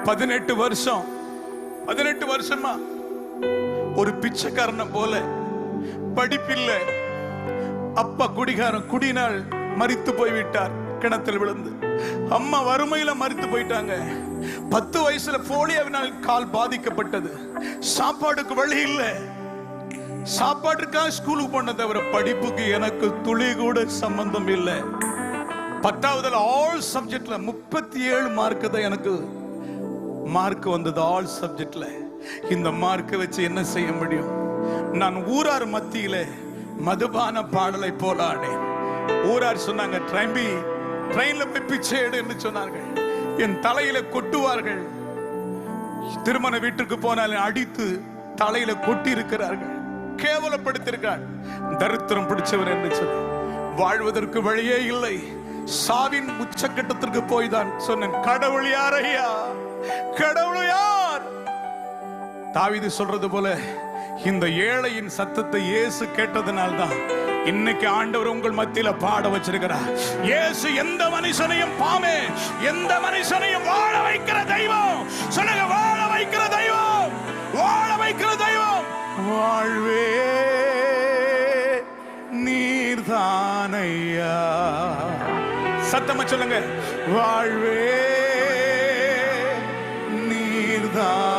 18 வருஷம் 18 வருஷமா ஒரு பிச்சைக்காரனை போல, படிப்பில்லை, அப்பா குடிகாரன், குடினால் மரித்து போய்விட்டார் கிணத்தில் விழுந்து. அம்மா வறுமையில மரித்து போயிட்டாங்க. 10 வயசுல போலியோவினால் கால் பாதிக்கப்பட்டது. சாப்பாடுக்கு வழி இல்லை. சாப்பாட்டுக்காக ஸ்கூலுக்கு போன தவிர படிப்புக்கு எனக்கு துளி கூட சம்பந்தம் இல்லை. 10ஆவதுல ஆல் சப்ஜெக்ட்ல 37 மார்க் தான் எனக்கு மார்க் வந்தது. ஆல் சப்ஜெக்ட்ல இந்த மார்க்கை வச்சு என்ன செய்ய முடியும்? நான் ஊரார் மத்தியில மதுபான பாடலை போல ஆனேன். ஊரார் சொன்னாங்க, ட்ரெயின்ல போய் பிச்சை எடு என்று சொன்னார்கள். என் தலையில கொட்டுவார்கள். திருமண வீட்டுக்கு போனாலும் அடித்து தலையில கொட்டி இருக்கிறார்கள், கேவலப்படுத்திருக்கார். தரித்திரம் பிடிச்சவர் என்று சொல்லி வாழ்வதற்கு வழியே இல்லை. சாவின் உச்சக்கட்டத்திற்கு போய் தான் சொன்னேன், கடவுள் யார் ஐயா? கடவுள் யார்? தாவீது சொல்றது போல இந்த ஏழையின் சத்தத்தை இயேசு கேட்டதனால்தான் இன்னைக்கு ஆண்டவர் உங்கள் மத்தியில பாட வச்சிருக்கிறார். இயேசு எந்த மனுஷனையும் பாமே, எந்த மனுஷனையும் வாழ வைக்கிற தெய்வம். சொல்லுங்க, வாழ வைக்கிற தெய்வம், வாழ வைக்கிற தெய்வம். வாழ்வே நீர்தானையா. சத்தமா சொல்லுங்க, வாழ்வே நீர்தான்.